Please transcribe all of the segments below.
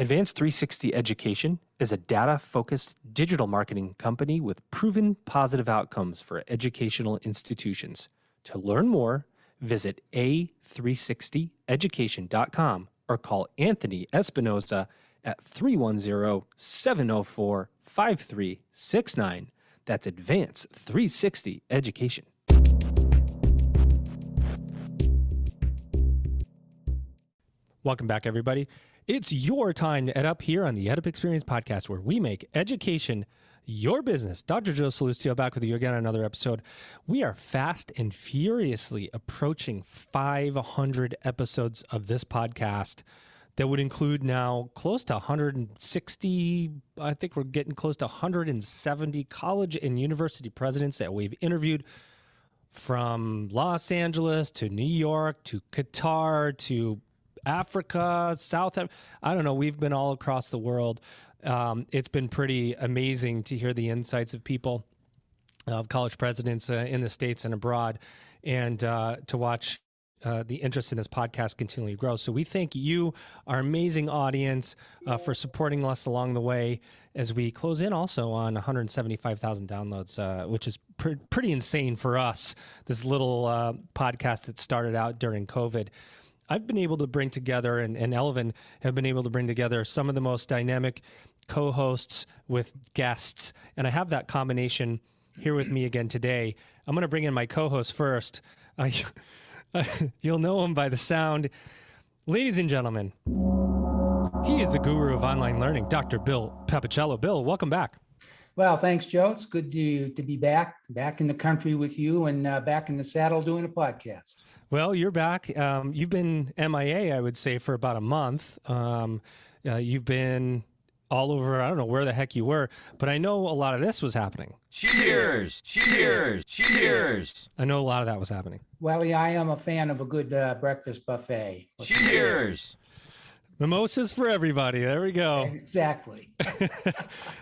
Advanced 360 Education is a data-focused digital marketing company with proven positive outcomes for educational institutions. To learn more, visit a360education.com or call Anthony Espinoza at 310-704-5369. That's Advanced 360 Education. Welcome back, everybody. It's your time to EdUp here on the EdUp Experience podcast, where we make education your business. Dr. Joe Salustio back with you again on another episode. We are fast and furiously approaching 500 episodes of this podcast that would include now close to 160, I think we're getting close to 170 college and university presidents that we've interviewed, from Los Angeles to New York to Qatar to Africa, I don't know. We've been all across the world. It's been pretty amazing to hear the insights of people, of college presidents in the States and abroad, and to watch the interest in this podcast continually grow. So we thank you, our amazing audience, for supporting us along the way as we close in also on 175,000 downloads, which is pretty insane for us, this little podcast that started out during COVID. I've been able to bring together, and Elvin have been able to bring together some of the most dynamic co-hosts with guests. And I have that combination here with me again today. I'm going to bring in my co-host first. You'll know him by the sound. Ladies and gentlemen, he is the guru of online learning, Dr. Bill Papicello. Bill, welcome back. Well, thanks, Joe. It's good to be back in the country with you and back in the saddle doing a podcast. Well, you're back. You've been MIA, I would say, for about a month. You've been all over. I don't know where the heck you were, but I know a lot of this was happening. Cheers! Cheers! Cheers! I know a lot of that was happening. Well, yeah, I am a fan of a good breakfast buffet. Cheers! Mimosas for everybody. There we go. Exactly.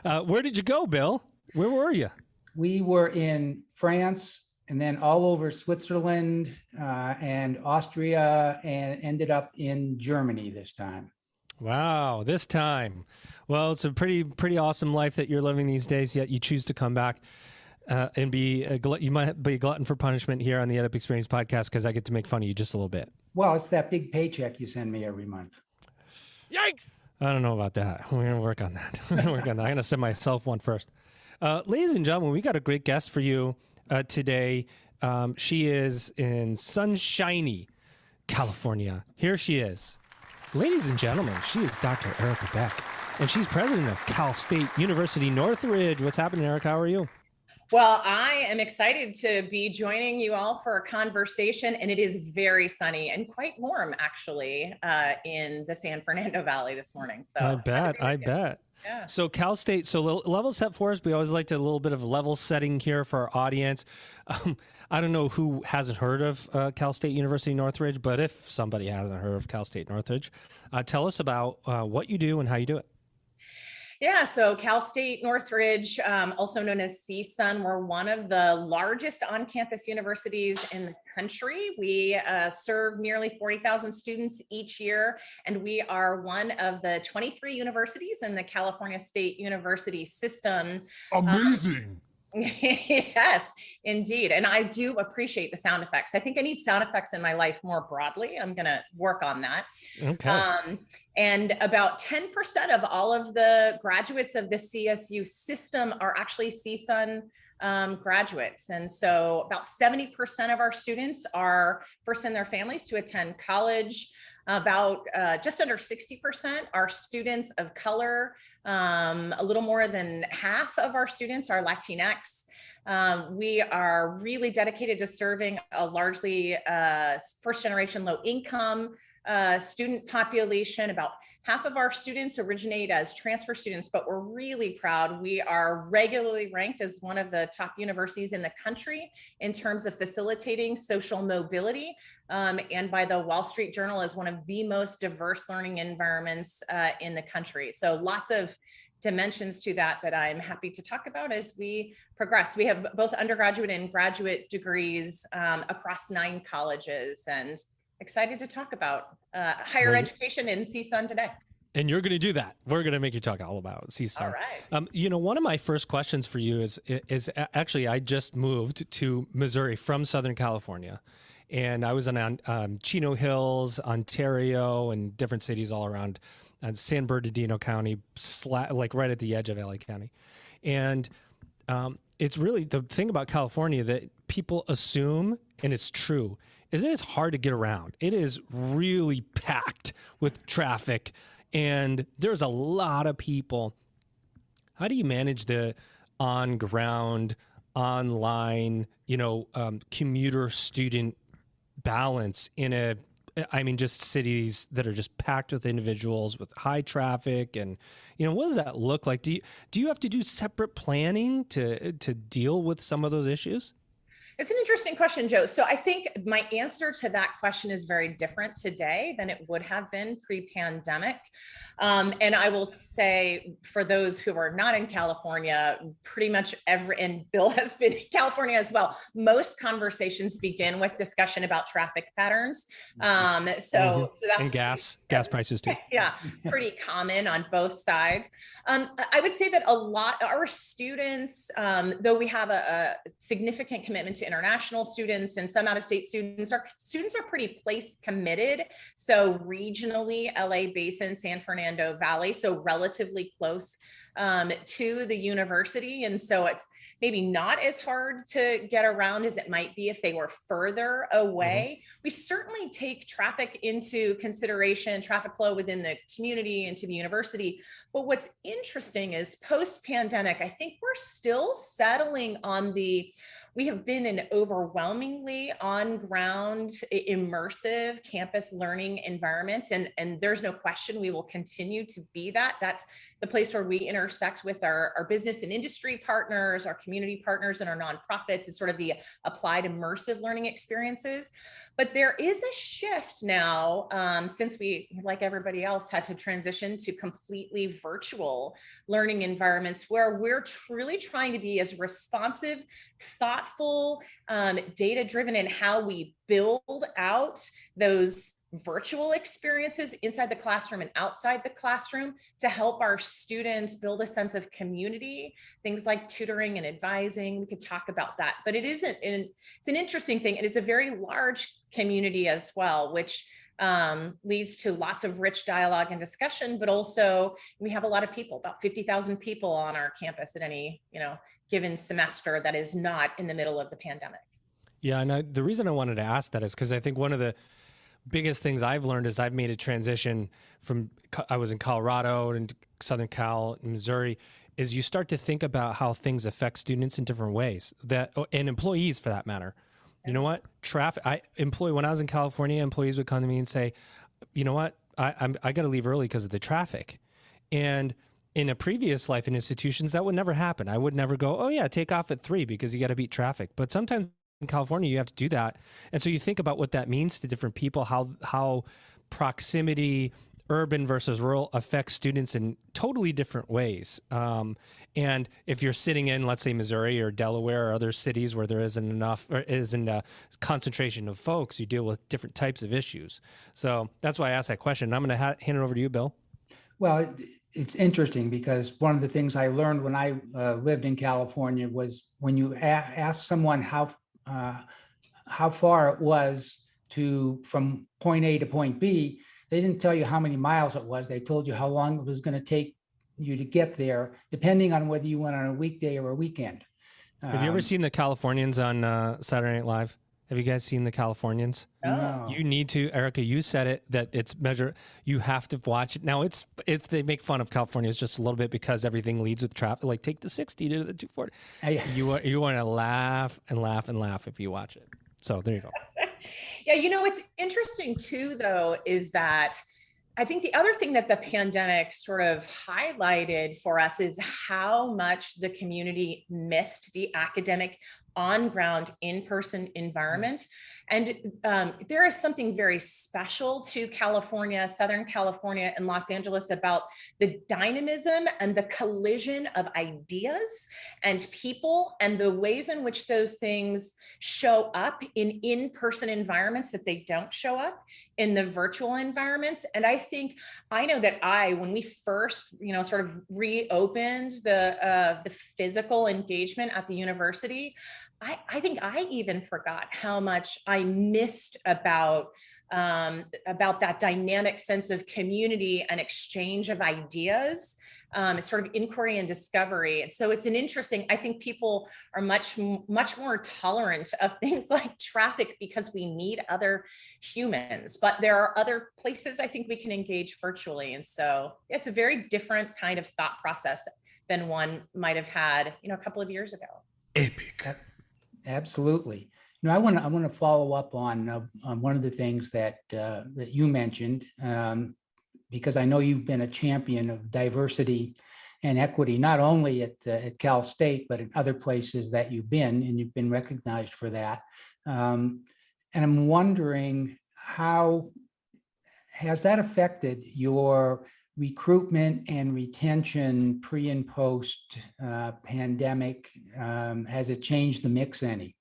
Where did you go, Bill? Where were you? We were in France, and then all over Switzerland and Austria, and ended up in Germany this time. Wow, this time. Well, it's a pretty awesome life that you're living these days, yet you choose to come back and you might be a glutton for punishment here on the EdUp Experience podcast, because I get to make fun of you just a little bit. Well, it's that big paycheck you send me every month. Yikes! I don't know about that. We're going to work on that. I'm going to send myself one first. Ladies and gentlemen, we got a great guest for you today. She is in sunshiny California. Here she is. Ladies and gentlemen, she is Dr. Erika Beck, and she's president of Cal State University Northridge. What's happening, Erika? How are you? Well, I am excited to be joining you all for a conversation, and it is very sunny and quite warm, actually, in the San Fernando Valley this morning. So I bet. Yeah. So Cal State, so level set for us. We always like to a little bit of level setting here for our audience. I don't know who hasn't heard of Cal State University Northridge, but if somebody hasn't heard of Cal State Northridge, tell us about what you do and how you do it. Yeah, so Cal State Northridge, also known as CSUN, we're one of the largest on-campus universities in the country. We serve nearly 40,000 students each year, and we are one of the 23 universities in the California State University system. Amazing. Yes, indeed. And I do appreciate the sound effects. I think I need sound effects in my life more broadly. I'm going to work on that. Okay. And about 10% of all of the graduates of the CSU system are actually CSUN graduates. And so about 70% of our students are first in their families to attend college. About just under 60% are students of color. A little more than half of our students are Latinx. We are really dedicated to serving a largely first generation low income student population. About half of our students originate as transfer students, but we're really proud. We are regularly ranked as one of the top universities in the country in terms of facilitating social mobility, and by the Wall Street Journal as one of the most diverse learning environments in the country. So lots of dimensions to that I'm happy to talk about as we progress. We have both undergraduate and graduate degrees across 9 colleges, and excited to talk about higher education in CSUN today. And you're going to do that. We're going to make you talk all about CSUN. All right. One of my first questions for you is actually, I just moved to Missouri from Southern California, and I was in Chino Hills, Ontario, and different cities all around San Bernardino County, like right at the edge of LA County. And it's really the thing about California that people assume, and it's true, is that it's hard to get around. It is really packed with traffic. And there's a lot of people. How do you manage the on-ground, online, commuter student balance in just cities that are just packed with individuals with high traffic? And, what does that look like? Do you have to do separate planning to deal with some of those issues? It's an interesting question, Joe. So I think my answer to that question is very different today than it would have been pre-pandemic. And I will say, for those who are not in California, pretty much and Bill has been in California as well, most conversations begin with discussion about traffic patterns. So that's and gas prices too. Yeah, pretty common on both sides. I would say that a lot our students, though we have a significant commitment to international students and some out-of-state students, our students are pretty place committed. So regionally, LA Basin, San Fernando Valley, so relatively close to the university. And so it's maybe not as hard to get around as it might be if they were further away. We certainly take traffic into consideration, traffic flow within the community and to the university. But what's interesting is post-pandemic, I think we're still settling on we have been an overwhelmingly on-ground, immersive campus learning environment. And there's no question we will continue to be that. That's the place where we intersect with our business and industry partners, our community partners, and our nonprofits. Is sort of the applied immersive learning experiences. But there is a shift now, since we, like everybody else, had to transition to completely virtual learning environments, where we're truly trying to be as responsive, thoughtful, data-driven in how we build out those virtual experiences inside the classroom and outside the classroom to help our students build a sense of community, things like tutoring and advising. We could talk about that, but it's an interesting thing. It is a very large community as well, which leads to lots of rich dialogue and discussion, but also we have a lot of people, about 50,000 people on our campus at any, given semester that is not in the middle of the pandemic. Yeah. And the reason I wanted to ask that is because I think one of the biggest things I've learned is I've made a transition from, I was in Colorado and Southern Cal and Missouri, is you start to think about how things affect students in different ways and employees for that matter. You know what? When I was in California, employees would come to me and say, you know what? I got to leave early because of the traffic. And in a previous life in institutions, that would never happen. I would never go, oh yeah, take off at 3 because you got to beat traffic. But sometimes in California, you have to do that. And so you think about what that means to different people, how proximity, urban versus rural, affects students in totally different ways. And if you're sitting in, let's say, Missouri or Delaware or other cities where there isn't a concentration of folks, you deal with different types of issues. So that's why I asked that question. I'm going to hand it over to you, Bill. Well, it's interesting because one of the things I learned when I lived in California was when you ask someone how far it was from point A to point B, they didn't tell you how many miles it was. They told you how long it was going to take you to get there, depending on whether you went on a weekday or a weekend. Have you ever seen the Californians on Saturday Night Live? Have you guys seen the Californians? No. You need to, Erika, you said it, that it's you have to watch it. Now they make fun of Californians just a little bit because everything leads with traffic, like take the 60 to the 240. You want to laugh and laugh and laugh if you watch it. So there you go. Yeah, what's interesting too, though, is that I think the other thing that the pandemic sort of highlighted for us is how much the community missed the academic on-ground, in-person environment. And there is something very special to California, Southern California, and Los Angeles about the dynamism and the collision of ideas and people and the ways in which those things show up in-person environments that they don't show up in the virtual environments. And I know that when we first, sort of reopened the physical engagement at the university, I think I even forgot how much I missed about that dynamic sense of community and exchange of ideas. It's sort of inquiry and discovery. And so it's I think people are much more tolerant of things like traffic because we need other humans, but there are other places I think we can engage virtually. And so it's a very different kind of thought process than one might have had, a couple of years ago. Epic. Absolutely. I want to follow up on one of the things that you mentioned, because I know you've been a champion of diversity and equity, not only at Cal State, but in other places that you've been, and you've been recognized for that. And I'm wondering, how has that affected your recruitment and retention pre and post pandemic? Has it changed the mix any?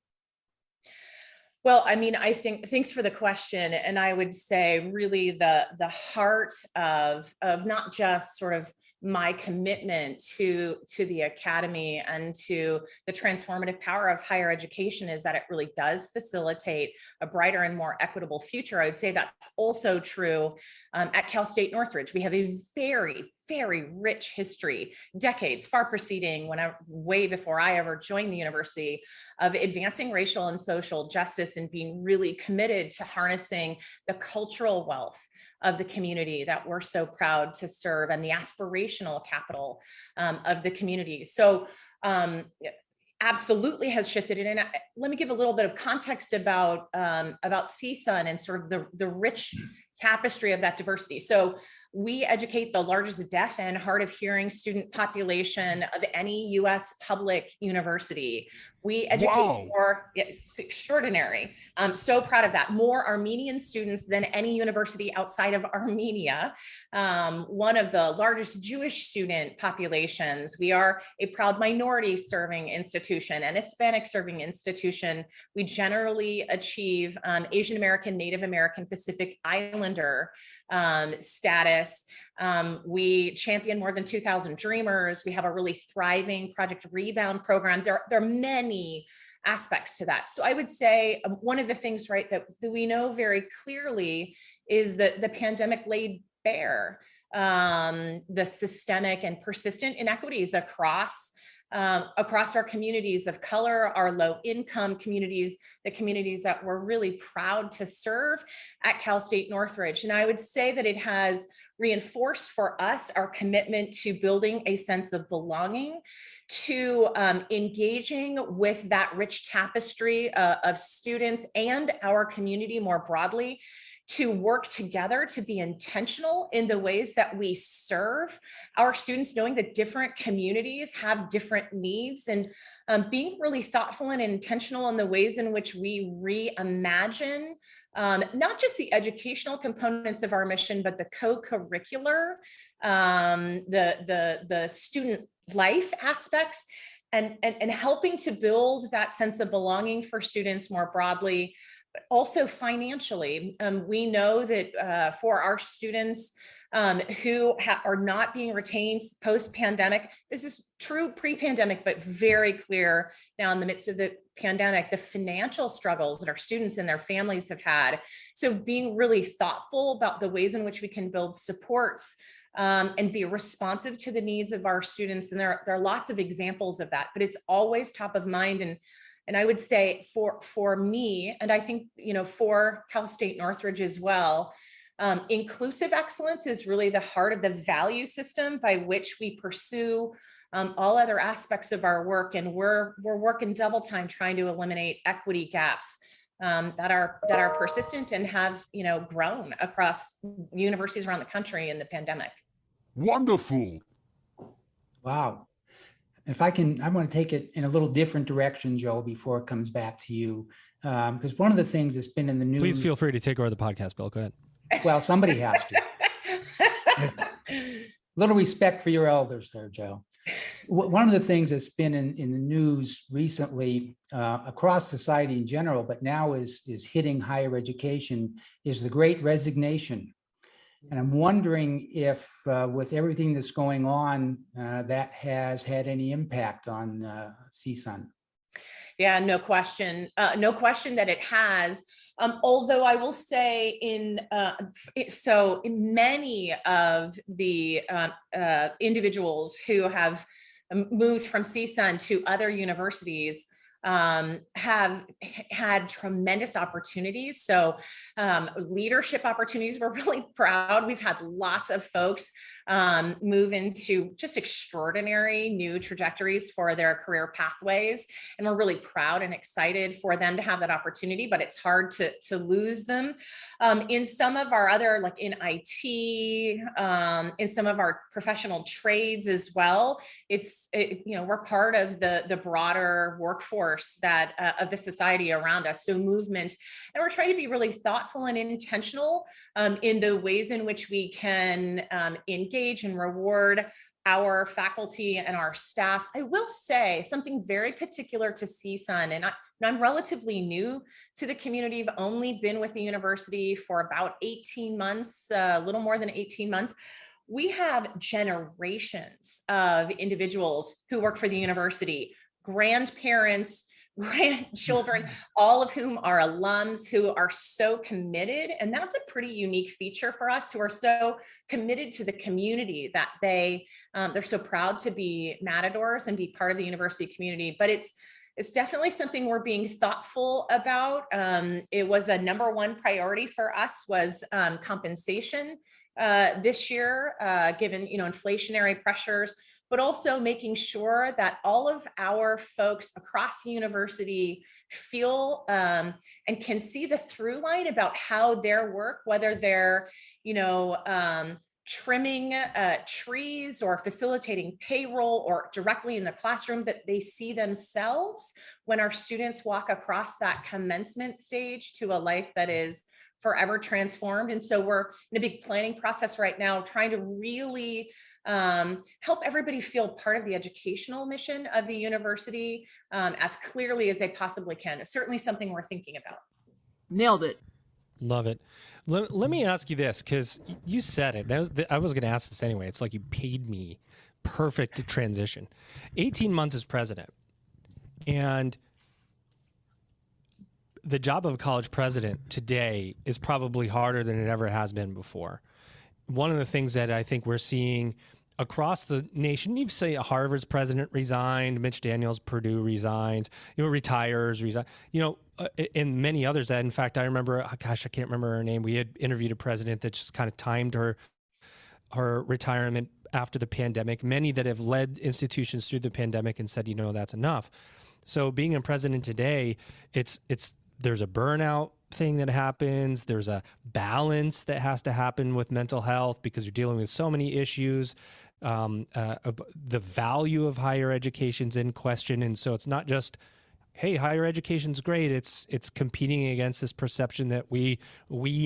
Well, I think, thanks for the question. And I would say really the heart of not just sort of my commitment to the academy and to the transformative power of higher education is that it really does facilitate a brighter and more equitable future. I would say that's also true at Cal State Northridge. We have a very, very rich history, decades far preceding way before I ever joined the university, of advancing racial and social justice and being really committed to harnessing the cultural wealth of the community that we're so proud to serve, and the aspirational capital of the community. So absolutely has shifted. And let me give a little bit of context about CSUN and sort of the rich tapestry of that diversity. So we educate the largest deaf and hard of hearing student population of any US public university. We educate it's extraordinary. I'm so proud of that. More Armenian students than any university outside of Armenia. One of the largest Jewish student populations. We are a proud minority serving institution and Hispanic serving institution. We generally achieve Asian American, Native American, Pacific Islander status. We champion more than 2,000 dreamers. We have a really thriving Project Rebound program. There are many aspects to that. So I would say one of the things, right, that we know very clearly is that the pandemic laid bare the systemic and persistent inequities across our communities of color, our low income communities, the communities that we're really proud to serve at Cal State Northridge. And I would say that it has reinforced for us our commitment to building a sense of belonging, to engaging with that rich tapestry of students and our community more broadly, to work together, to be intentional in the ways that we serve our students, knowing that different communities have different needs, and being really thoughtful and intentional in the ways in which we reimagine not just the educational components of our mission, but the co-curricular, the student life aspects, and helping to build that sense of belonging for students more broadly, but also financially. We know that for our students who are not being retained post-pandemic, this is true pre-pandemic, but very clear now in the midst of the pandemic, the financial struggles that our students and their families have had. So being really thoughtful about the ways in which we can build supports and be responsive to the needs of our students. And there are lots of examples of that, but it's always top of mind. And I would say for me, and I think, for Cal State Northridge as well, inclusive excellence is really the heart of the value system by which we pursue all other aspects of our work. And we're working double time trying to eliminate equity gaps that are persistent and have, grown across universities around the country in the pandemic. Wonderful. Wow. If I want to take it in a little different direction, Joe, before it comes back to you, because one of the things that's been in the news. Please feel free to take over the podcast, Bill. Go ahead. Well, somebody has to. Little respect for your elders there, Joe. One of the things that's been in the news recently across society in general, but now is hitting higher education, is the Great Resignation. And I'm wondering if with everything that's going on, that has had any impact on CSUN. Yeah, no question. No question that it has. Although I will say in many of the individuals who have moved from CSUN to other universities have had tremendous opportunities. So leadership opportunities, we're really proud. We've had lots of folks move into just extraordinary new trajectories for their career pathways. And we're really proud and excited for them to have that opportunity, but it's hard to lose them. In some of our other, like in IT, in some of our professional trades as well, we're part of the broader workforce that of the society around us. So movement, and we're trying to be really thoughtful and intentional in the ways in which we can engage and reward our faculty and our staff. I will say something very particular to CSUN, and I'm relatively new to the community. I've only been with the university for about 18 months, a little more than 18 months. We have generations of individuals who work for the university, grandparents, grandchildren, all of whom are alums who are so committed. And that's a pretty unique feature for us, who are so committed to the community that they're so proud to be Matadors and be part of the university community. But it's definitely something we're being thoughtful about. It was a number one priority for us was compensation this year, given inflationary pressures, but also making sure that all of our folks across the university feel and can see the through line about how their work, whether they're, trimming trees or facilitating payroll or directly in the classroom, that they see themselves when our students walk across that commencement stage to a life that is forever transformed. And so we're in a big planning process right now, trying to really help everybody feel part of the educational mission of the university as clearly as they possibly can. It's certainly something we're thinking about. Nailed it. Love it. Let me ask you this, because you said it. I was going to ask this anyway. It's like you paid me. Perfect transition. 18 months as president. And the job of a college president today is probably harder than it ever has been before. One of the things that I think we're seeing across the nation, you say Harvard's president resigned, Mitch Daniels, Purdue resigns, retires, and many others that, in fact, I remember, I can't remember her name. We had interviewed a president that just kind of timed her retirement after the pandemic. Many that have led institutions through the pandemic and said, that's enough. So being a president today, there's a burnout thing that happens. There's a balance that has to happen with mental health because you're dealing with so many issues. The value of higher education's in question. And so it's not just, hey, higher education's great. It's competing against this perception that we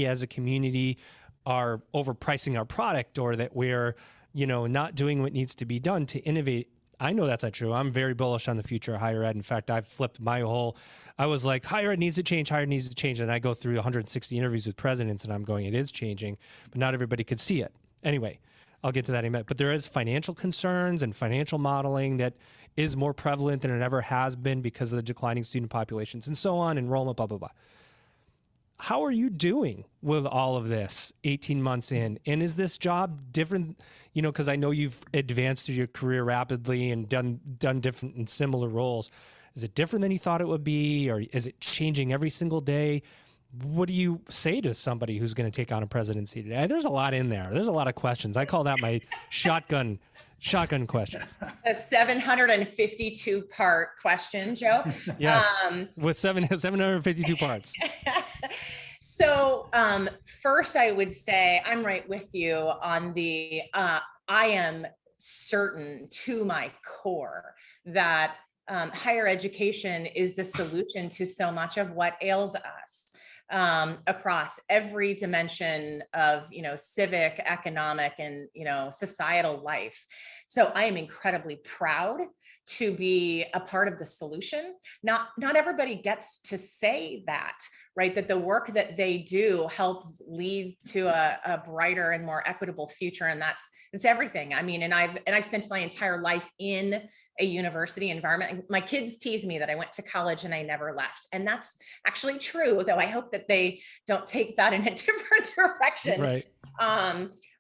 as a community are overpricing our product, or that we're, not doing what needs to be done to innovate. I know that's not true. I'm very bullish on the future of higher ed. In fact, I've flipped I was like, higher ed needs to change, higher ed needs to change. And I go through 160 interviews with presidents and I'm going, it is changing, but not everybody could see it. Anyway, I'll get to that in a minute. But there is financial concerns and financial modeling that is more prevalent than it ever has been because of the declining student populations and so on, enrollment, blah, blah, blah. How are you doing with all of this 18 months in? And is this job different? Because I know you've advanced through your career rapidly and done different and similar roles. Is it different than you thought it would be? Or is it changing every single day? What do you say to somebody who's going to take on a presidency today? There's a lot in there. There's a lot of questions. I call that my shotgun questions. A 752 part question, Joe. Yes, with 752 parts. So first, I would say I'm right with you on the, I am certain to my core that higher education is the solution to so much of what ails us. across every dimension of, civic, economic, and, societal life. So I am incredibly proud to be a part of the solution. Not everybody gets to say that, right? That the work that they do helps lead to a brighter and more equitable future. And it's everything. I mean, and I've spent my entire life in a university environment. My kids tease me that I went to college and I never left. And that's actually true, though I hope that they don't take that in a different direction. Right.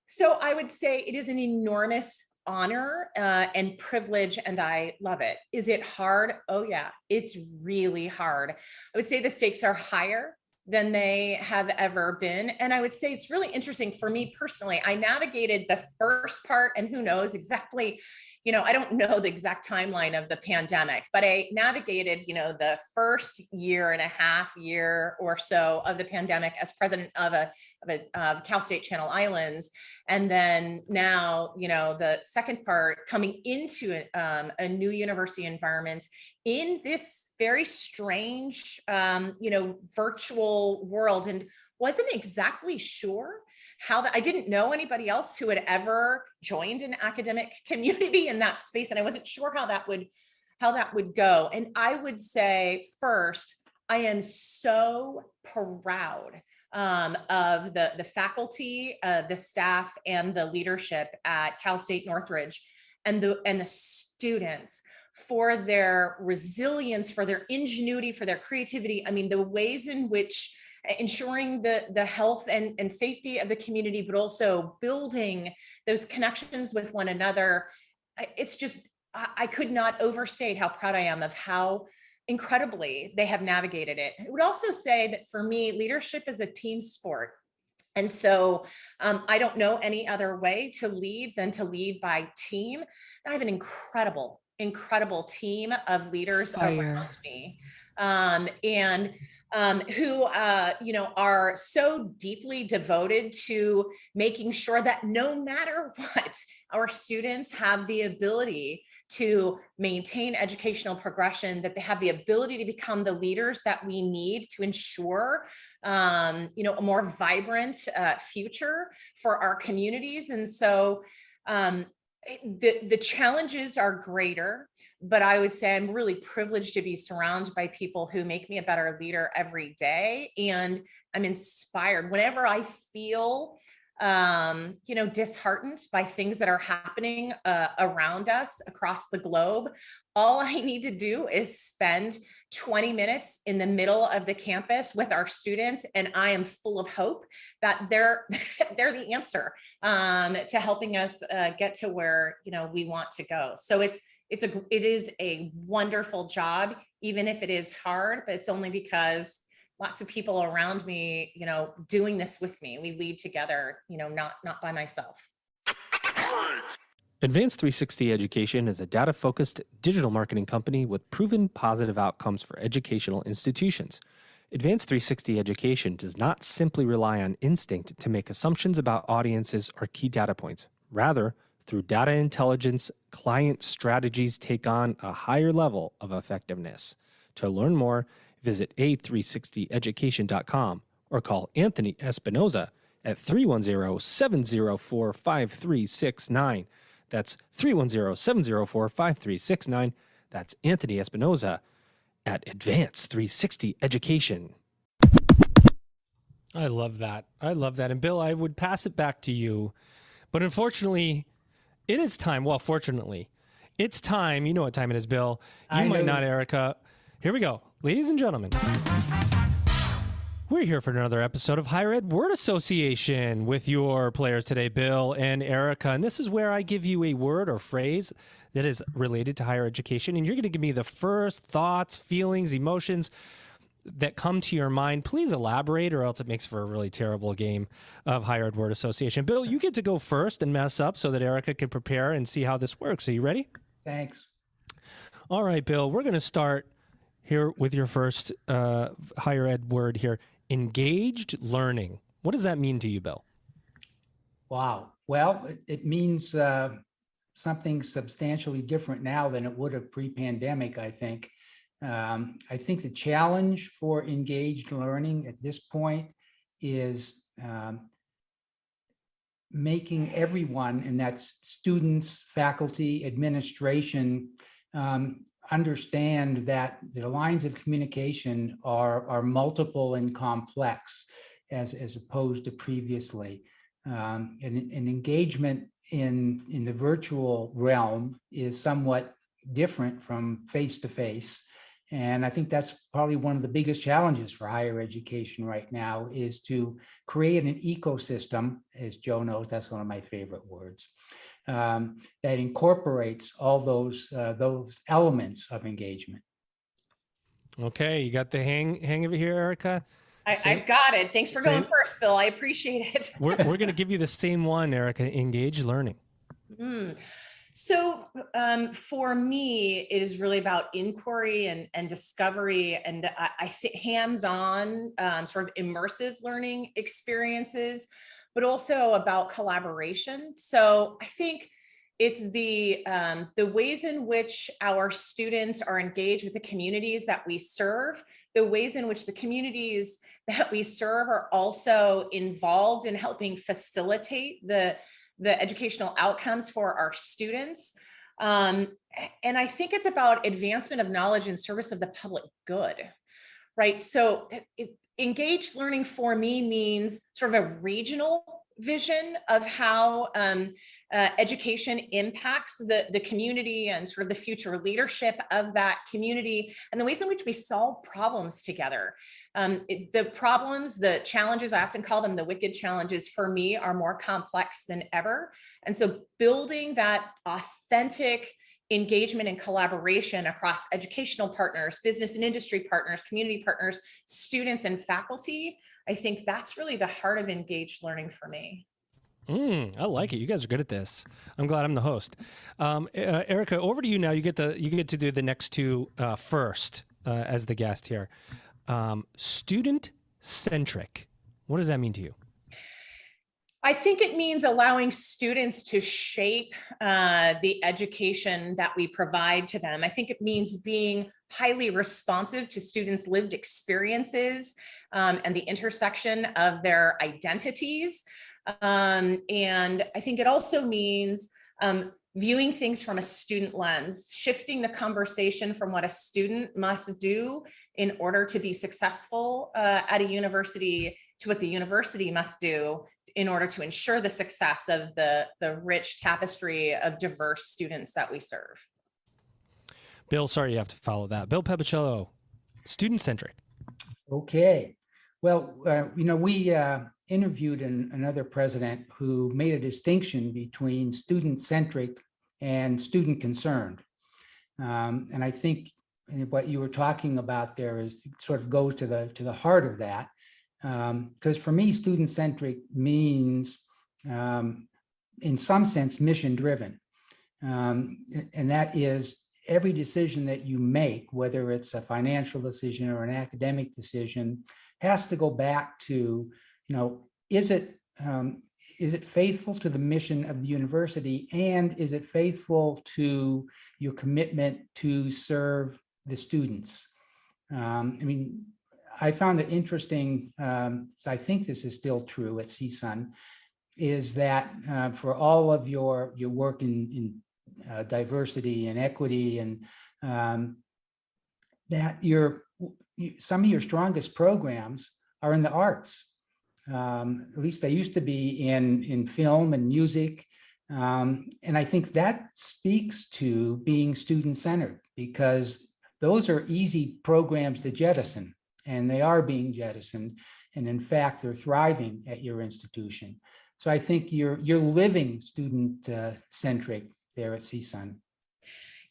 So I would say it is an enormous honor and privilege, and I love it. Is it hard? Oh yeah, it's really hard. I would say the stakes are higher than they have ever been. And I would say it's really interesting for me personally. I navigated the first part, and who knows exactly, I don't know the exact timeline of the pandemic, but I navigated, the first year and a half year or so of the pandemic as president of Cal State Channel Islands. And then now, the second part coming into a new university environment in this very strange, virtual world, and wasn't exactly sure I didn't know anybody else who had ever joined an academic community in that space. And I wasn't sure how that would go. And I would say first, I am so proud of the faculty, the staff, and the leadership at Cal State Northridge, and the students for their resilience, for their ingenuity, for their creativity. I mean, the ways in which ensuring the health and safety of the community, but also building those connections with one another. It's just, I could not overstate how proud I am of how incredibly they have navigated it. I would also say that for me, leadership is a team sport. And so I don't know any other way to lead than to lead by team. I have an incredible team of leaders around me. Who are so deeply devoted to making sure that no matter what, our students have the ability to maintain educational progression, that they have the ability to become the leaders that we need to ensure, a more vibrant future for our communities. And so the challenges are greater, but I would say I'm really privileged to be surrounded by people who make me a better leader every day. And I'm inspired whenever I feel, disheartened by things that are happening around us across the globe. All I need to do is spend 20 minutes in the middle of the campus with our students, and I am full of hope that they're the answer to helping us get to where we want to go. So it is a wonderful job, even if it is hard, but it's only because lots of people around me, doing this with me. We lead together, not by myself. Advanced 360 Education is a data-focused digital marketing company with proven positive outcomes for educational institutions. Advanced 360 Education does not simply rely on instinct to make assumptions about audiences or key data points. Rather, through data intelligence, client strategies take on a higher level of effectiveness. To learn more, visit a360education.com or call Anthony Espinoza at 310-704-5369. That's 310-704-5369. That's Anthony Espinoza at Advanced 360 Education. I love that. And Bill, I would pass it back to you. But unfortunately, it is time. Well, fortunately, it's time. You know what time it is, Bill. You might not, Erika. Here we go. Ladies and gentlemen, we're here for another episode of Higher Ed Word Association with your players today, Bill and Erika. And this is where I give you a word or phrase that is related to higher education. And you're going to give me the first thoughts, feelings, emotions that come to your mind. Please elaborate, or else it makes for a really terrible game of Higher Ed Word Association. Bill, you get to go first and mess up so that Erika can prepare and see how this works. Are you ready? Thanks. All right, Bill, we're going to start here with your first higher ed word here. Engaged learning. What does that mean to you, Bill? Wow. Well, it means something substantially different now than it would have pre-pandemic, I think. I think the challenge for engaged learning at this point is making everyone, and that's students, faculty, administration, understand that the lines of communication are multiple and complex as opposed to previously. And engagement in the virtual realm is somewhat different from face-to-face. And I think that's probably one of the biggest challenges for higher education right now, is to create an ecosystem, as Joe knows, that's one of my favorite words, that incorporates all those elements of engagement. Okay, you got the hang of it here, Erika? I've got it. Thanks for going first, Bill. I appreciate it. We're going to give you the same one, Erika, engaged learning. So for me, it is really about inquiry and discovery, and I think hands-on sort of immersive learning experiences, but also about collaboration. So I think it's the ways in which our students are engaged with the communities that we serve, the ways in which the communities that we serve are also involved in helping facilitate the educational outcomes for our students. And I think it's about advancement of knowledge in service of the public good, right? So engaged learning for me means sort of a regional vision of how education impacts the community and sort of the future leadership of that community, and the ways in which we solve problems together. The problems, the challenges, I often call them the wicked challenges, for me are more complex than ever. And so building that authentic engagement and collaboration across educational partners, business and industry partners, community partners, students and faculty, I think that's really the heart of engaged learning for me. I like it. You guys are good at this. I'm glad I'm the host. Erika, over to you now. You get to do the next two first as the guest here. Student-centric. What does that mean to you? I think it means allowing students to shape the education that we provide to them. I think it means being highly responsive to students' lived experiences and the intersection of their identities. And I think it also means viewing things from a student lens, shifting the conversation from what a student must do in order to be successful at a university to what the university must do in order to ensure the success of the rich tapestry of diverse students that we serve. Bill, sorry you have to follow that. Bill Pepicello, student-centric. Okay. Well, we interviewed another president who made a distinction between student-centric and student-concerned. And I think what you were talking about there is sort of goes to the heart of that. Because for me, student-centric means, in some sense, mission-driven. And that is every decision that you make, whether it's a financial decision or an academic decision, has to go back to, is it faithful to the mission of the university, and is it faithful to your commitment to serve the students? I found it interesting, so I think this is still true at CSUN, is that for all of your work in diversity and equity, and that some of your strongest programs are in the arts. At least they used to be in film and music. And I think that speaks to being student-centered, because those are easy programs to jettison. And they are being jettisoned, and in fact, they're thriving at your institution. So I think you're living student-centric there at CSUN.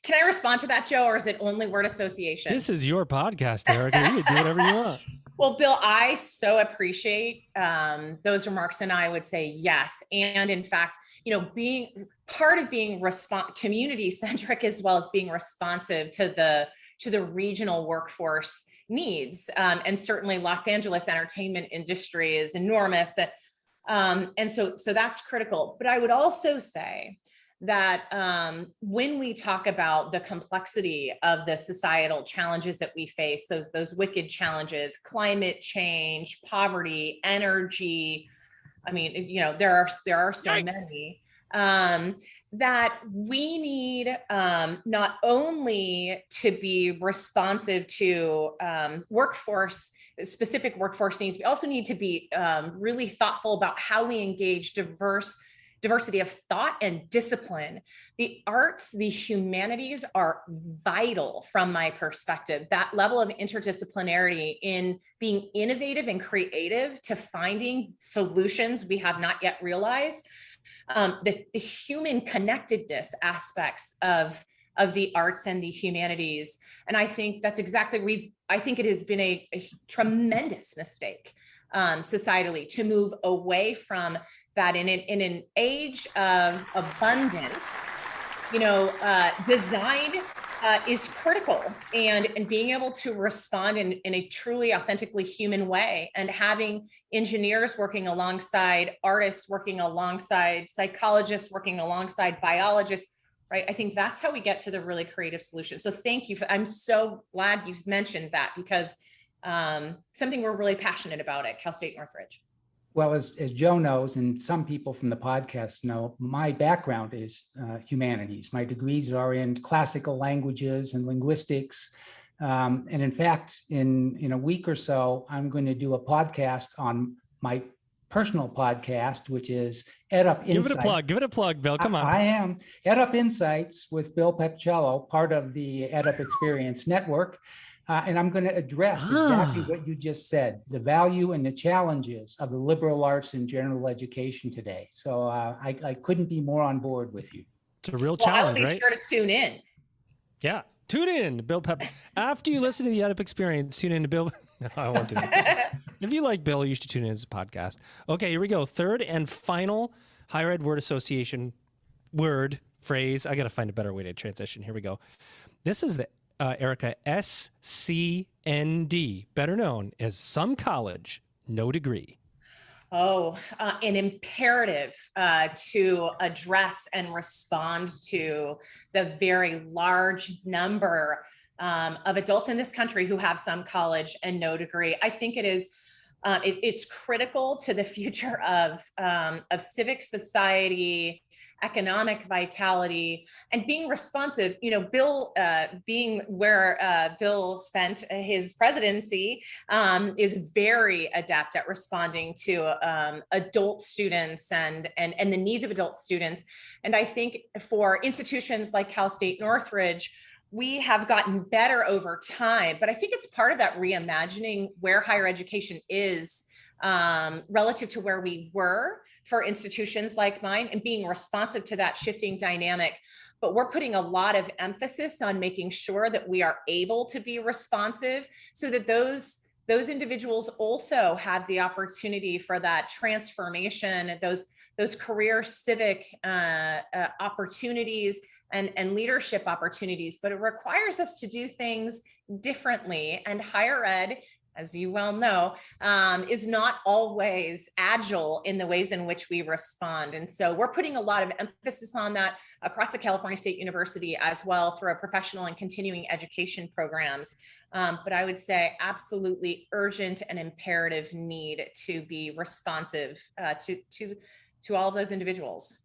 Can I respond to that, Joe, or is it only word association? This is your podcast, Erika. You can do whatever you want. Well, Bill, I so appreciate those remarks, and I would say yes. And in fact, being part of being community-centric, as well as being responsive to the regional workforce needs. And certainly Los Angeles entertainment industry is enormous. And so that's critical. But I would also say that when we talk about the complexity of the societal challenges that we face, those wicked challenges, climate change, poverty, energy, I mean, there are so many, that we need not only to be responsive to specific workforce needs, we also need to be really thoughtful about how we engage diversity of thought and discipline. The arts, the humanities are vital from my perspective. That level of interdisciplinarity in being innovative and creative to finding solutions we have not yet realized. The human connectedness aspects of the arts and the humanities. And I think that's exactly, I think it has been a tremendous mistake societally to move away from that in an age of abundance. Design is critical, and being able to respond in a truly authentically human way, and having engineers working alongside artists, working alongside psychologists, working alongside biologists, right? I think that's how we get to the really creative solutions. So thank you. I'm so glad you mentioned that, because something we're really passionate about at Cal State Northridge. Well, as Joe knows, and some people from the podcast know, my background is humanities. My degrees are in classical languages and linguistics. And in fact, in a week or so, I'm going to do a podcast on my personal podcast, which is EdUp Insights. Give it a plug, Bill. Come on. I am. EdUp Insights with Bill Pepcello, part of the EdUp Experience Network. And I'm going to address exactly what you just said, the value and the challenges of the liberal arts and general education today. So I couldn't be more on board with you. It's a real challenge, I will right? be sure to tune in. Yeah, tune in, Bill Pep. After you listen to the EdUp Experience, tune in to Bill. No, I won't do that. If you like Bill, you should tune in to his podcast. Okay, here we go. Third and final higher ed word association phrase. I got to find a better way to transition. Here we go. This is the Erika, SCND, better known as some college, no degree. An imperative to address and respond to the very large number of adults in this country who have some college and no degree. I think it is it's critical to the future of civic society, economic vitality, and being responsive. Bill, being where Bill spent his presidency, is very adept at responding to adult students and the needs of adult students. And I think for institutions like Cal State Northridge, we have gotten better over time, but I think it's part of that reimagining where higher education is relative to where we were for institutions like mine, and being responsive to that shifting dynamic. But we're putting a lot of emphasis on making sure that we are able to be responsive so that those individuals also have the opportunity for that transformation, those career civic opportunities and leadership opportunities. But it requires us to do things differently, and higher ed, as you well know, is not always agile in the ways in which we respond. And so we're putting a lot of emphasis on that across the California State University as well through our professional and continuing education programs. But I would say absolutely urgent and imperative need to be responsive to all of those individuals.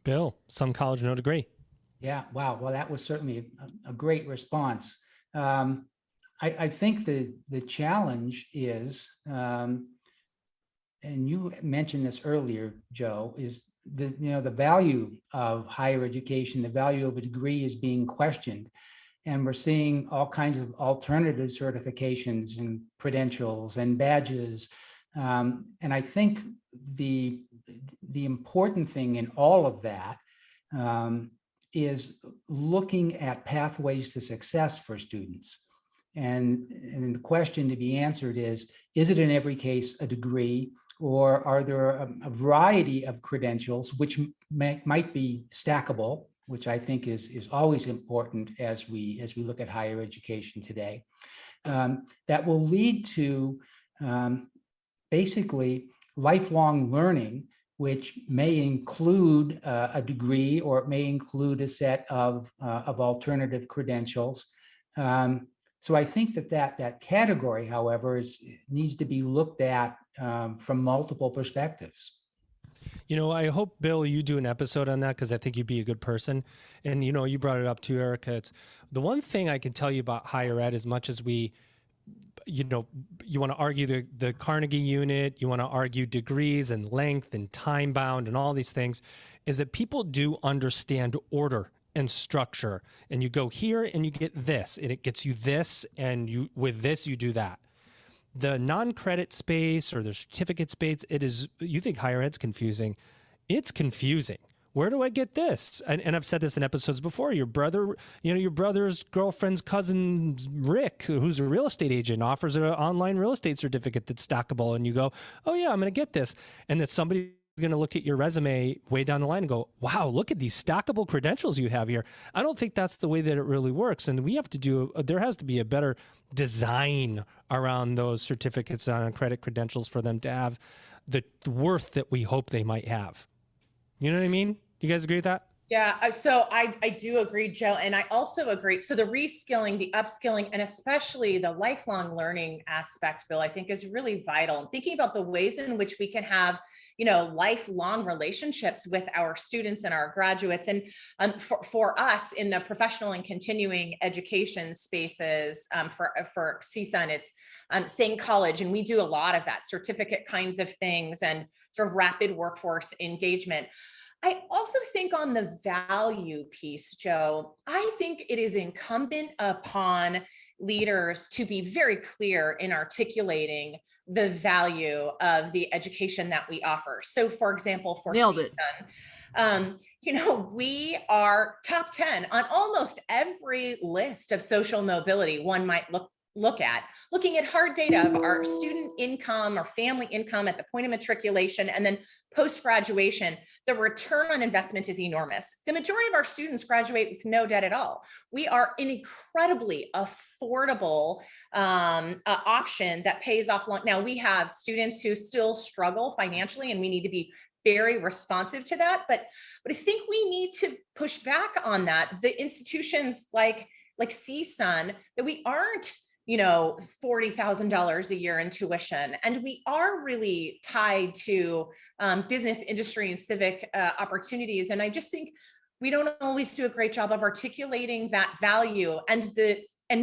Bill, some college, no degree. Yeah, wow. Well, that was certainly a great response. I think the challenge is, and you mentioned this earlier, Joe, is the value of higher education, the value of a degree is being questioned. And we're seeing all kinds of alternative certifications and credentials and badges. And I think the important thing in all of that is looking at pathways to success for students. And the question to be answered is it in every case a degree, or are there a variety of credentials which might be stackable, which I think is always important as we look at higher education today, that will lead to basically lifelong learning, which may include a degree, or it may include a set of alternative credentials. So I think that category, however, needs to be looked at from multiple perspectives. You know, I hope, Bill, you do an episode on that, because I think you'd be a good person. And, you know, you brought it up too, Erika. It's the one thing I can tell you about higher ed, as much as we, you know, you want to argue the Carnegie unit, you want to argue degrees and length and time bound and all these things, is that people do understand order and structure. And you go here and you get this, and it gets you this, and you with this you do that. The non-credit space or the certificate space, you think higher ed's confusing. It's confusing. Where do I get this? And I've said this in episodes before. Your brother's girlfriend's cousin, Rick, who's a real estate agent, offers an online real estate certificate that's stackable. And you go, oh yeah, I'm going to get this. And that somebody's going to look at your resume way down the line and go, wow, look at these stackable credentials you have here. I don't think that's the way that it really works. And there has to be a better design around those certificates on credit credentials for them to have the worth that we hope they might have. You know what I mean? You guys agree with that? Yeah, so I do agree, Joe. And I also agree. So the reskilling, the upskilling, and especially the lifelong learning aspect, Bill, I think is really vital. And thinking about the ways in which we can have, you know, lifelong relationships with our students and our graduates. And for us in the professional and continuing education spaces, for CSUN, it's Sing College. And we do a lot of that, certificate kinds of things and sort of rapid workforce engagement. I also think on the value piece, Joe, I think it is incumbent upon leaders to be very clear in articulating the value of the education that we offer. So for example, for CSUN, you know, we are top 10 on almost every list of social mobility one might looking at hard data of our student income or family income at the point of matriculation, and then post-graduation, the return on investment is enormous. The majority of our students graduate with no debt at all. We are an incredibly affordable option that pays off long. Now, we have students who still struggle financially, and we need to be very responsive to that. But I think we need to push back on that. The institutions like CSUN, that we aren't, you know, $40,000 a year in tuition. And we are really tied to business, industry, and civic opportunities. And I just think we don't always do a great job of articulating that value and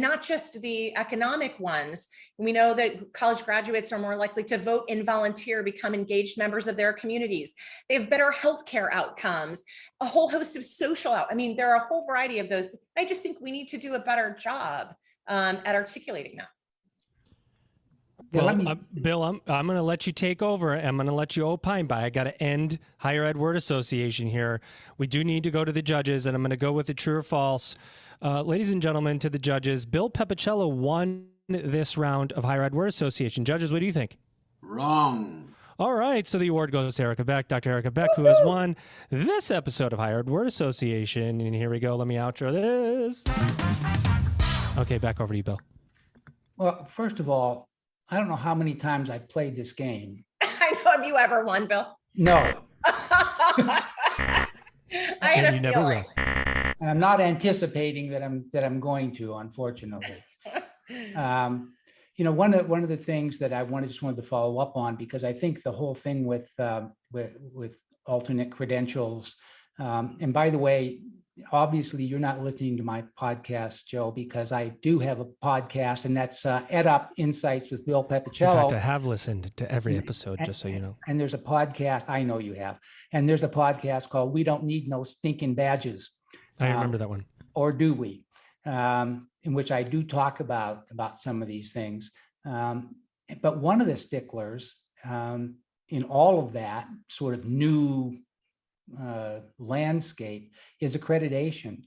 not just the economic ones. We know that college graduates are more likely to vote and volunteer, become engaged members of their communities. They have better healthcare outcomes, a whole host of social I mean, there are a whole variety of those. I just think we need to do a better job at articulating that. Well, Bill, I'm going to let you take over. I'm going to let you opine, but I got to end Higher Ed Word Association here. We do need to go to the judges, and I'm going to go with the true or false. Ladies and gentlemen, to the judges, Bill Pepicello won this round of Higher Ed Word Association. Judges, what do you think? Wrong. All right, so the award goes to Erika Beck, Dr. Erika Beck, who has won this episode of Higher Ed Word Association. And here we go. Let me outro this. Okay, back over to you, Bill. Well, first of all, I don't know how many times I played this game. I know. Have you ever won, Bill? No. I had a feeling. I'm not anticipating that I'm going to, unfortunately. You know, one of the things that I just wanted to follow up on, because I think the whole thing with alternate credentials, and by the way, obviously you're not listening to my podcast, Joe, because I do have a podcast, and that's EdUp Insights with Bill Pepicello. In fact, I have listened to every episode, just so you know. And there's a podcast, I know you have, and there's a podcast called We Don't Need No Stinking Badges. I remember that one. Or do we? In which I do talk about some of these things. But one of the sticklers in all of that sort of new landscape is accreditation.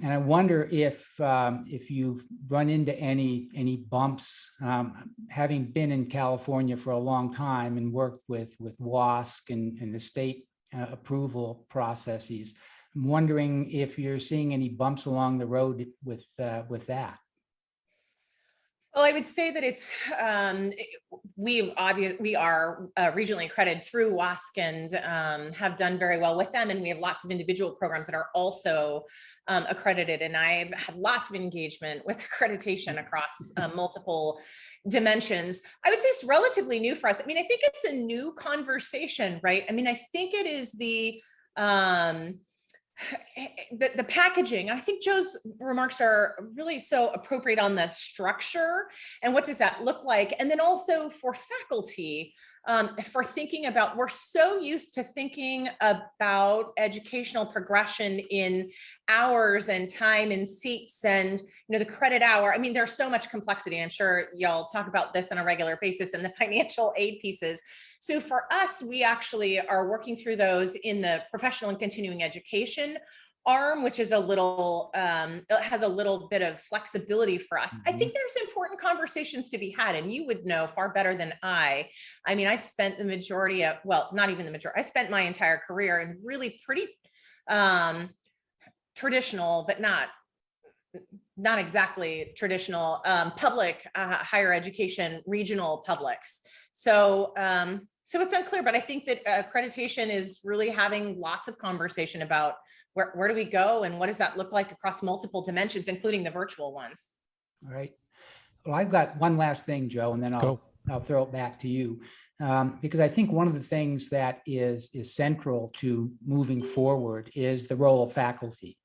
And I wonder if you've run into any bumps, having been in California for a long time and worked with WASC and the state approval processes. I'm wondering if you're seeing any bumps along the road with that. Well, I would say that it's we are regionally accredited through WASC and have done very well with them, and we have lots of individual programs that are also accredited. And I've had lots of engagement with accreditation across multiple dimensions. I would say it's relatively new for us. I mean, I think it's a new conversation, right? I mean, I think it is the packaging. I think Joe's remarks are really so appropriate on the structure and what does that look like. And then also for faculty, for thinking about, we're so used to thinking about educational progression in hours and time and seats and, the credit hour. I mean, there's so much complexity. I'm sure y'all talk about this on a regular basis and the financial aid pieces. So for us, we actually are working through those in the professional and continuing education arm, which is a little, has a little bit of flexibility for us. I think there's important conversations to be had, and you would know far better than I. I mean, I've spent the majority of, well, not even the majority, I spent my entire career in really pretty traditional, but not exactly traditional public higher education, regional publics. So it's unclear, but I think that accreditation is really having lots of conversation about where do we go and what does that look like across multiple dimensions, including the virtual ones. All right. Well, I've got one last thing, Joe, and then I'll throw it back to you. Because I think one of the things that is central to moving forward is the role of faculty.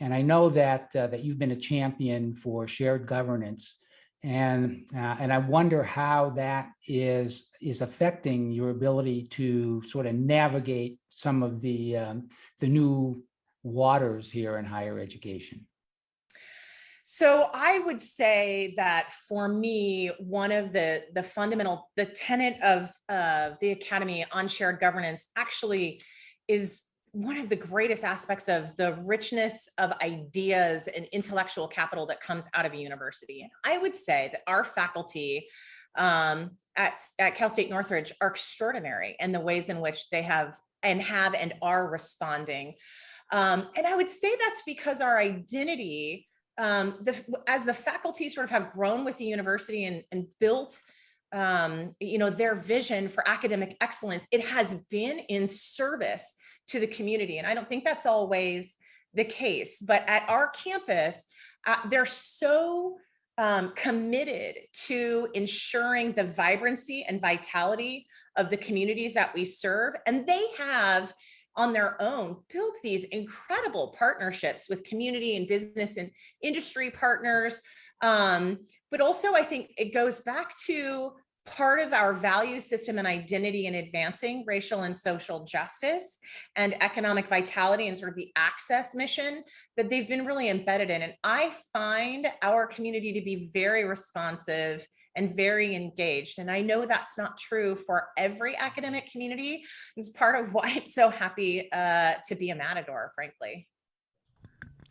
And I know that you've been a champion for shared governance. And I wonder how that is affecting your ability to sort of navigate some of the new waters here in higher education. So I would say that for me, one of the fundamental, the tenet of the Academy on shared governance actually is one of the greatest aspects of the richness of ideas and intellectual capital that comes out of a university. And I would say that our faculty at Cal State Northridge are extraordinary in the ways in which they have and are responding. And I would say that's because our identity, as the faculty sort of have grown with the university and built their vision for academic excellence, it has been in service to the community. And I don't think that's always the case, but at our campus, they're so committed to ensuring the vibrancy and vitality of the communities that we serve. And they have on their own built these incredible partnerships with community and business and industry partners. But also I think it goes back to part of our value system and identity in advancing racial and social justice and economic vitality and sort of the access mission that they've been really embedded in. And I find our community to be very responsive and very engaged. And I know that's not true for every academic community. It's part of why I'm so happy to be a Matador, frankly.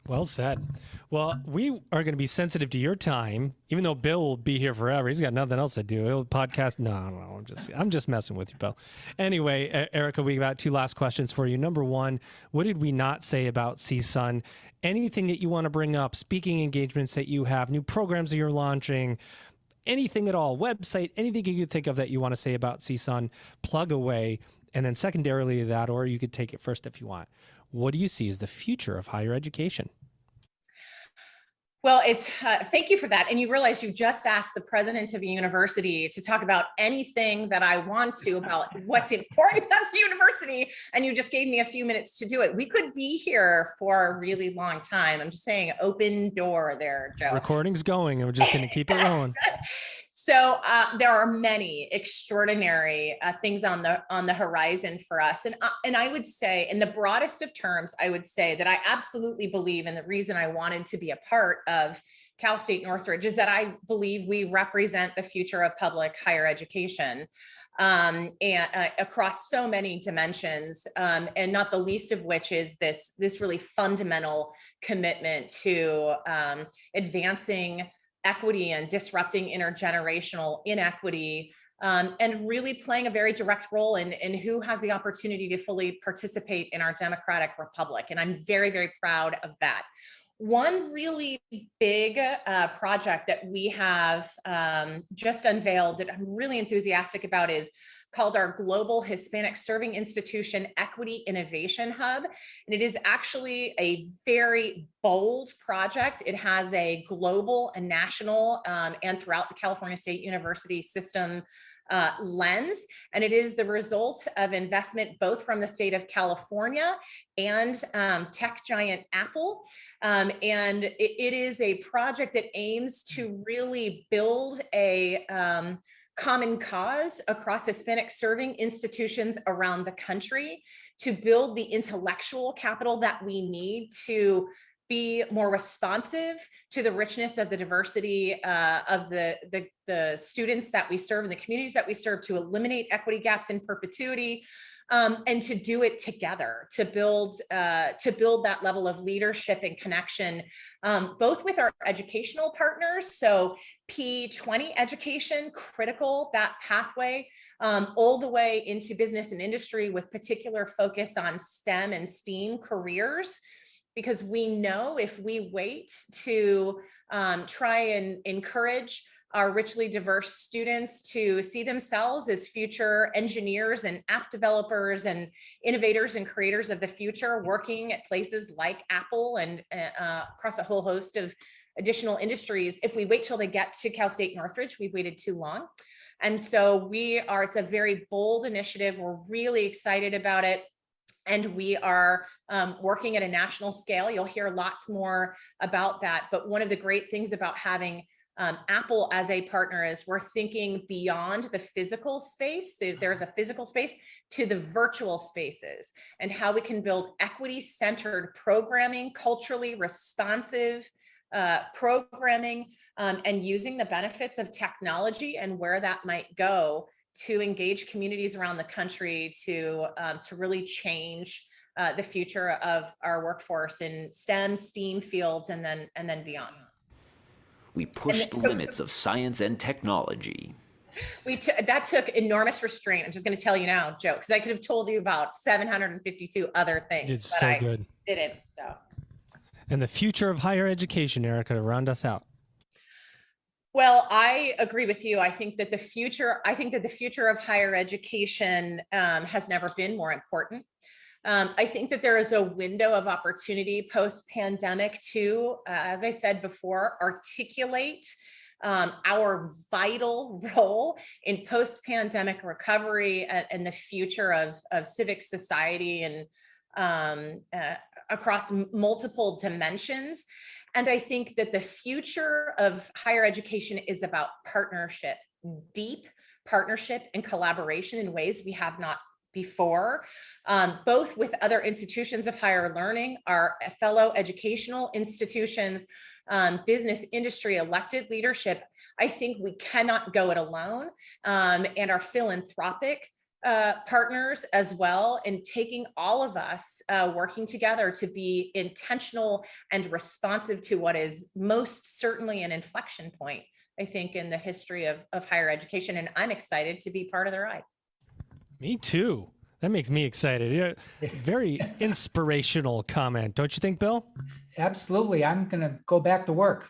Well said. Well, we are going to be sensitive to your time, even though Bill will be here forever. He's got nothing else to do. He'll podcast. No, I'm just messing with you, Bill. Anyway, Erika, we got two last questions for you. Number one, what did we not say about CSUN? Anything that you want to bring up, speaking engagements that you have, new programs that you're launching, anything at all, website, anything you could think of that you want to say about CSUN, plug away. And then secondarily to that, or you could take it first if you want. What do you see as the future of higher education? Well, it's thank you for that. And you realize you just asked the president of a university to talk about anything that I want to about what's important at the university. And you just gave me a few minutes to do it. We could be here for a really long time. I'm just saying open door there, Joe. Recording's going and we're just going to keep it rolling. So there are many extraordinary things on the horizon for us. And I would say, in the broadest of terms, I would say that I absolutely believe, and the reason I wanted to be a part of Cal State Northridge is that I believe we represent the future of public higher education and across so many dimensions, and not the least of which is this really fundamental commitment to advancing equity and disrupting intergenerational inequity, and really playing a very direct role in who has the opportunity to fully participate in our democratic republic. And I'm very, very proud of that. One really big project that we have just unveiled that I'm really enthusiastic about is called our Global Hispanic Serving Institution Equity Innovation Hub. And it is actually a very bold project. It has a global and national and throughout the California State University system lens. And it is the result of investment both from the state of California and tech giant Apple. And it is a project that aims to really build a common cause across Hispanic serving institutions around the country to build the intellectual capital that we need to be more responsive to the richness of the diversity of the students that we serve and the communities that we serve, to eliminate equity gaps in perpetuity, and to do it together, to build that level of leadership and connection, both with our educational partners. So P20 education, critical, that pathway, all the way into business and industry with particular focus on STEM and STEAM careers. Because we know if we wait to try and encourage our richly diverse students to see themselves as future engineers and app developers and innovators and creators of the future, working at places like Apple and across a whole host of additional industries. If we wait till they get to Cal State Northridge, we've waited too long. And so it's a very bold initiative. We're really excited about it. And we are working at a national scale. You'll hear lots more about that. But one of the great things about having Apple as a partner is we're thinking beyond the physical space. There's a physical space to the virtual spaces, and how we can build equity-centered programming, culturally responsive programming, and using the benefits of technology and where that might go to engage communities around the country to really change the future of our workforce in STEM, STEAM fields, and then beyond. We push the limits of science and technology. That took enormous restraint. I'm just going to tell you now, Joe, because I could have told you about 752 other things. It's so good. Didn't. So. And the future of higher education, Erika, to round us out. Well, I agree with you. I think that the future of higher education has never been more important. I think that there is a window of opportunity post-pandemic to, as I said before, articulate our vital role in post-pandemic recovery and the future of civic society and across multiple dimensions. And I think that the future of higher education is about partnership, deep partnership and collaboration in ways we have not before, both with other institutions of higher learning, our fellow educational institutions, business, industry, elected leadership. I think we cannot go it alone, and our philanthropic partners as well, and taking all of us working together to be intentional and responsive to what is most certainly an inflection point, I think, in the history of higher education. And I'm excited to be part of the ride. Me too. That makes me excited. Very inspirational comment. Don't you think, Bill? Absolutely. I'm going to go back to work.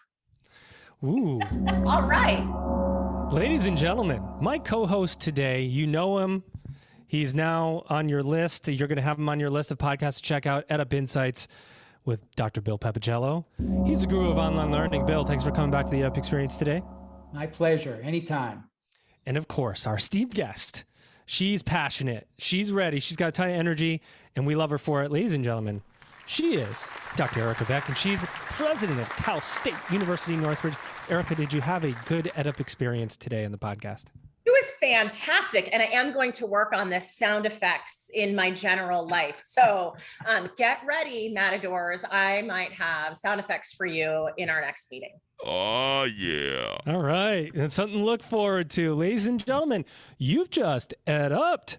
Ooh. All right. Ladies and gentlemen, my co-host today, you know him. He's now on your list. You're going to have him on your list of podcasts to check out, EdUp Insights with Dr. Bill Papagello. He's the guru of online learning. Bill, thanks for coming back to the EdUp Experience today. My pleasure. Anytime. And of course, our esteemed guest. She's passionate. She's ready. She's got a ton of energy, and we love her for it. Ladies and gentlemen, she is Dr. Erika Beck, and she's president of Cal State University Northridge. Erika, did you have a good EdUp experience today on the podcast? It was fantastic. And I am going to work on this sound effects in my general life. So get ready, Matadors. I might have sound effects for you in our next meeting. Oh, yeah. All right. That's something to look forward to. Ladies and gentlemen, you've just EdUp'd.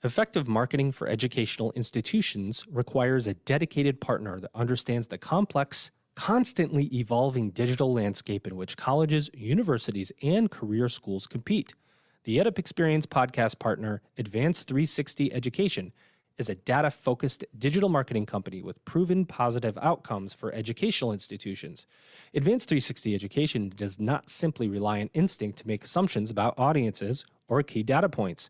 Effective marketing for educational institutions requires a dedicated partner that understands the complex, constantly evolving digital landscape in which colleges, universities, and career schools compete. The EdUp Experience podcast partner, Advanced 360 Education, is a data-focused digital marketing company with proven positive outcomes for educational institutions. Advanced 360 Education does not simply rely on instinct to make assumptions about audiences or key data points.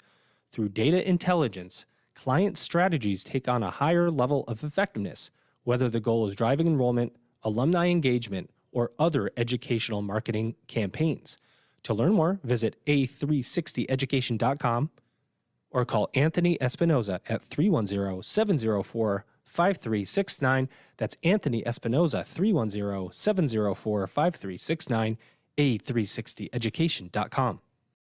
Through data intelligence, client strategies take on a higher level of effectiveness, whether the goal is driving enrollment, alumni engagement, or other educational marketing campaigns. To learn more, visit a360education.com or call Anthony Espinoza at 310-704-5369. That's Anthony Espinoza, 310-704-5369, a360education.com.